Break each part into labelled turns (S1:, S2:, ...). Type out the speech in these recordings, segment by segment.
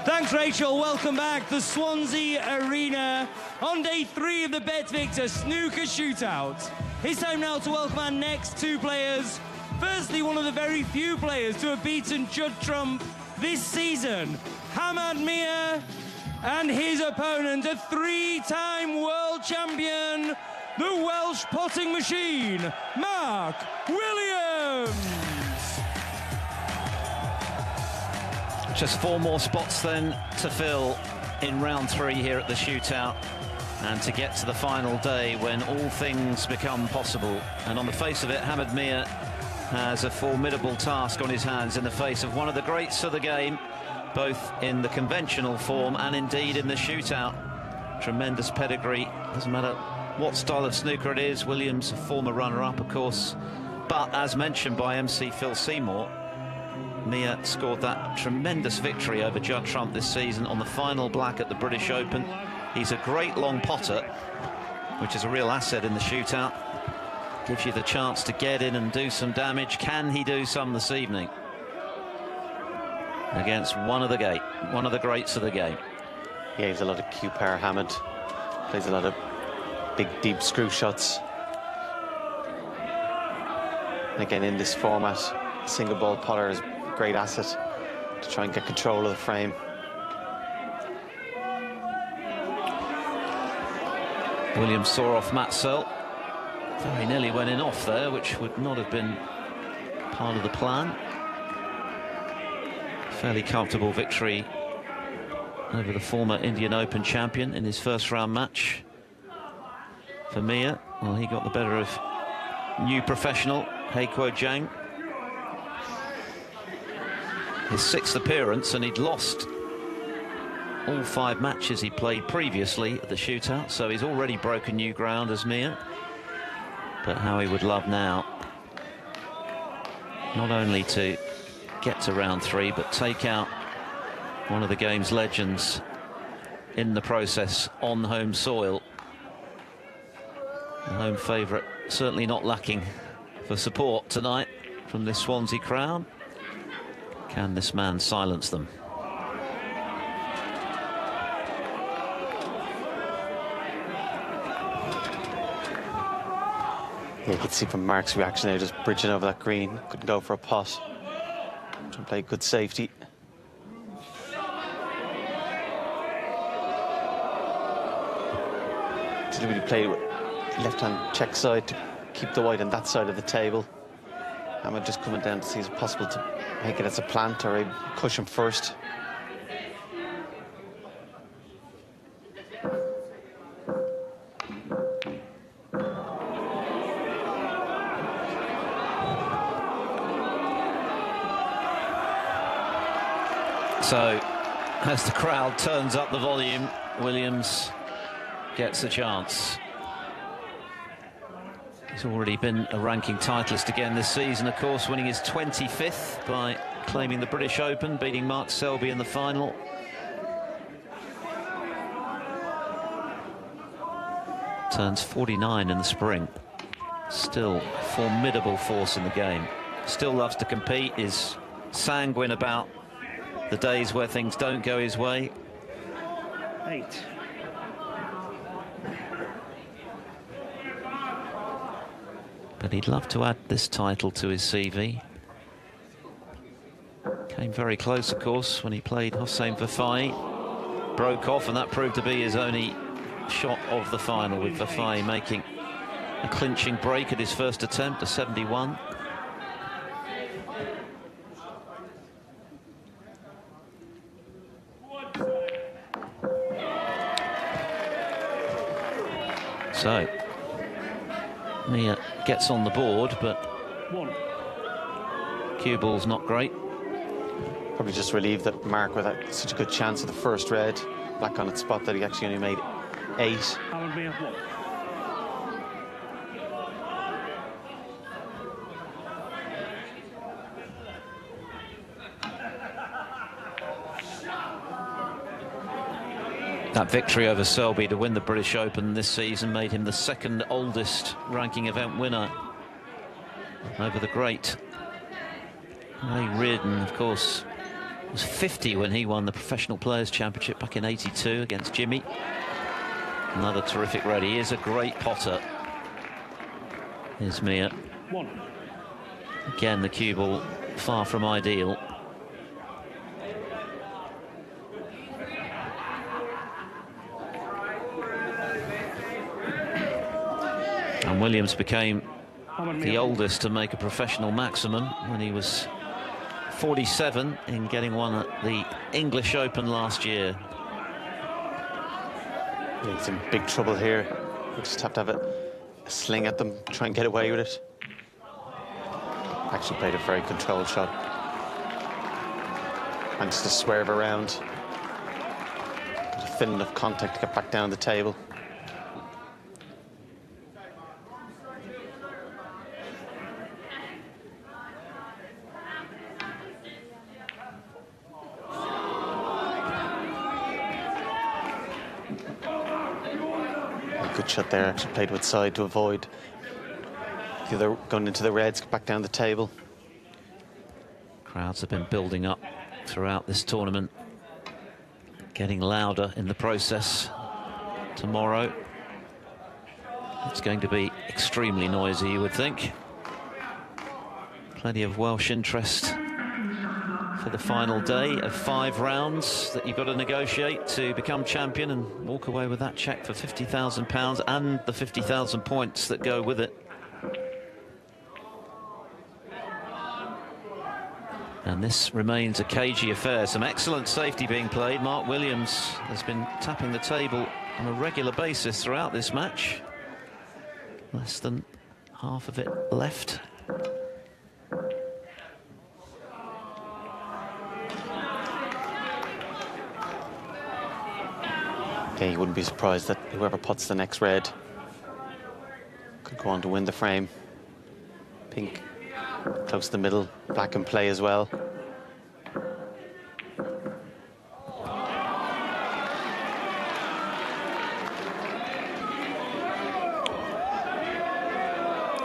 S1: Thanks, Rachel. Welcome back. The Swansea Arena on day 3 of the Bet Victor Snooker Shootout. It's time now to welcome our next 2 players. Firstly, one of the very few players to have beaten Judd Trump this season, Miah, and his opponent, a 3-time world champion, the Welsh potting machine, Mark Williams.
S2: Just 4 more spots then to fill in round 3 here at the shootout, and to get to the final day when all things become possible. And on the face of it, Miah has a formidable task on his hands in the face of one of the greats of the game, both in the conventional form and indeed in the shootout. Tremendous pedigree, doesn't matter what style of snooker it is. Williams, a former runner-up, of course, but as mentioned by MC Phil Seymour, Miah scored that tremendous victory over Judd Trump this season on the final black at the British Open. He's a great long potter, which is a real asset in the shootout. Gives you the chance to get in and do some damage. Can he do some this evening against one of the greats of the game?
S3: Yeah, he's a lot of Q-power. Hammond plays a lot of big, deep screw shots. And again, in this format, single ball putter is a great asset to try and get control of the frame.
S2: Williams saw off Matt Searle. Very nearly went in off there, which would not have been part of the plan. Fairly comfortable victory over the former Indian Open champion in his first round match. For Miah, well, he got the better of new professional Hei Kuo Zhang. His 6th appearance, and he'd lost all 5 matches he played previously at the shootout, so he's already broken new ground as Miah. But how he would love now, not only to get to round 3, but take out one of the game's legends in the process on home soil. The home favourite certainly not lacking for support tonight from this Swansea crowd. Can this man silence them?
S3: Yeah, you can see from Mark's reaction there, just bridging over that green. Couldn't go for a pot. Trying to play good safety. Didn't really play with left-hand check side to keep the white on that side of the table. Hammond just coming down to see if it's possible to make it as a plant or a cushion first.
S2: So, as the crowd turns up the volume, Williams gets a chance. He's already been a ranking titleist again this season, of course, winning his 25th by claiming the British Open, beating Mark Selby in the final. Turns 49 in the spring. Still a formidable force in the game. Still loves to compete, is sanguine about the days where things don't go his way.
S1: 8.
S2: But he'd love to add this title to his CV. Came very close, of course, when he played Hossein Vafai. Broke off, and that proved to be his only shot of the final, with Vafai making a clinching break at his first attempt, a 71. So, Miah gets on the board, but cue ball's not great.
S3: Probably just relieved that Mark, with that such a good chance of the first red, black on its spot, that he actually only made 8.
S2: That victory over Selby to win the British Open this season made him the 2nd oldest ranking event winner over the great Ray Reardon, of course, was 50 when he won the Professional Players' Championship back in '82 against Jimmy. Another terrific red. He is a great potter. Here's Miah. Again, the cue ball far from ideal. And Williams became the oldest to make a professional maximum when he was 47 in getting one at the English Open last year.
S3: Yeah, he's in big trouble here. You just have to have a sling at them, try and get away with it. Actually played a very controlled shot. And just to swerve around. Just thin enough contact to get back down the table. Good shot there, actually played with side to avoid the other going into the reds, get back down the table.
S2: Crowds have been building up throughout this tournament, getting louder in the process. Tomorrow it's going to be extremely noisy, you would think. Plenty of Welsh interest for the final day of 5 rounds that you've got to negotiate to become champion and walk away with that cheque for £50,000 and the 50,000 points that go with it. And this remains a cagey affair. Some excellent safety being played. Mark Williams has been tapping the table on a regular basis throughout this match. Less than half of it left.
S3: Yeah, you wouldn't be surprised that whoever puts the next red could go on to win the frame. Pink close to the middle, black in play as well.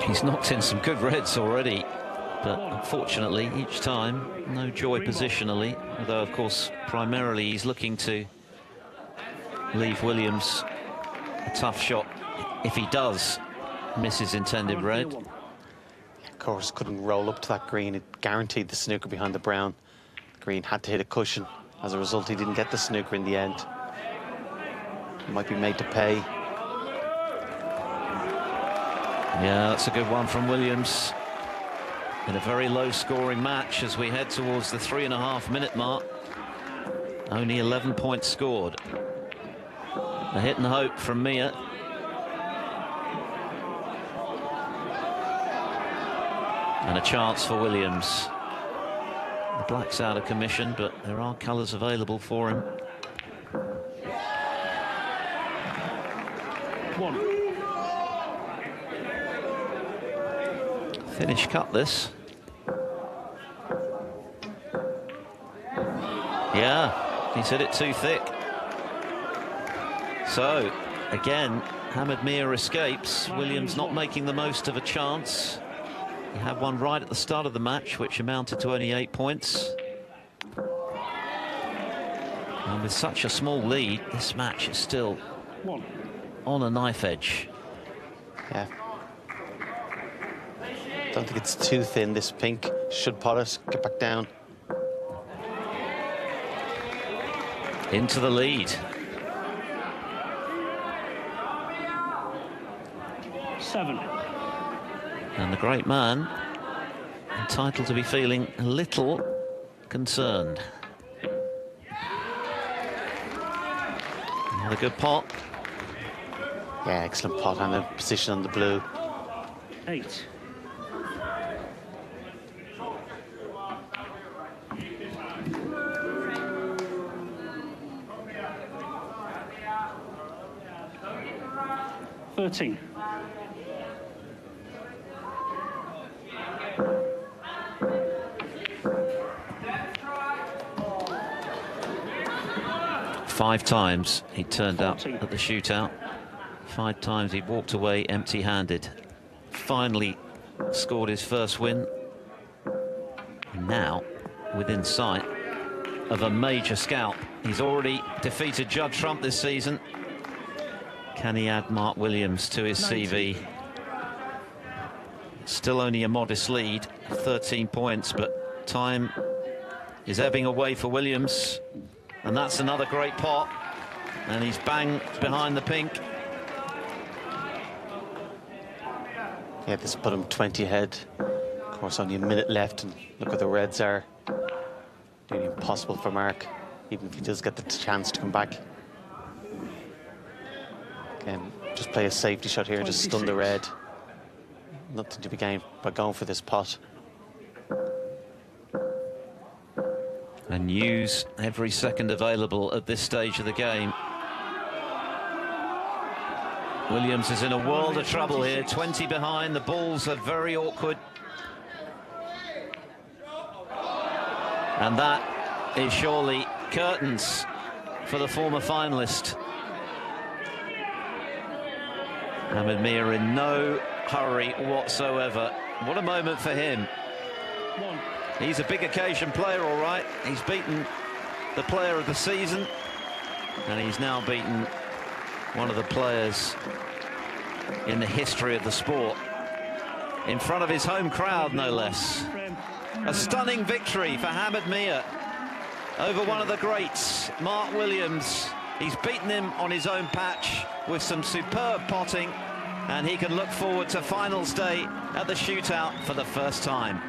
S2: He's knocked in some good reds already, but unfortunately each time no joy positionally, although of course primarily he's looking to leave Williams a tough shot if he does miss his intended red.
S3: Of course, couldn't roll up to that green. It guaranteed the snooker behind the brown. Green had to hit a cushion. As a result, he didn't get the snooker in the end. He might be made to pay.
S2: Yeah, that's a good one from Williams. In a very low-scoring match as we head towards the 3.5-minute mark. Only 11 points scored. A hit and hope from Miah. And a chance for Williams. The black's out of commission, but there are colours available for him. Finish cut this. Yeah, he's hit it too thick. So, again, Hamid Miah escapes. Williams not making the most of a chance. He had one right at the start of the match, which amounted to only 8 points. And with such a small lead, this match is still on a knife edge.
S3: Yeah. Don't think it's too thin, this pink. Should pot it, get back down.
S2: Into the lead.
S4: 7.
S2: And the great man entitled to be feeling a little concerned. Another good pot.
S3: Yeah, excellent pot and a position on the blue.
S4: 8. $13.
S2: Five times he turned up at the shootout. 5 times he walked away empty-handed. Finally scored his first win. And now, within sight, of a major scalp. He's already defeated Judd Trump this season. Can he add Mark Williams to his CV? Still only a modest lead, 13 points, but time is ebbing away for Williams. And that's another great pot. And he's bang behind the pink.
S3: Yeah, this put him 20 ahead. Of course, only a minute left, and look what the reds are. Nearly impossible for Mark, even if he does get the chance to come back. Again, just play a safety shot here and just stun the red. Nothing to be gained by going for this pot.
S2: And use every second available at this stage of the game. Williams is in a world of trouble here, 20 behind, the balls are very awkward. And that is surely curtains for the former finalist. Miah in no hurry whatsoever. What a moment for him. He's a big occasion player, all right. He's beaten the player of the season, and he's now beaten one of the players in the history of the sport, in front of his home crowd, no less. A stunning victory for Miah over one of the greats, Mark Williams. He's beaten him on his own patch with some superb potting, and he can look forward to finals day at the shootout for the first time.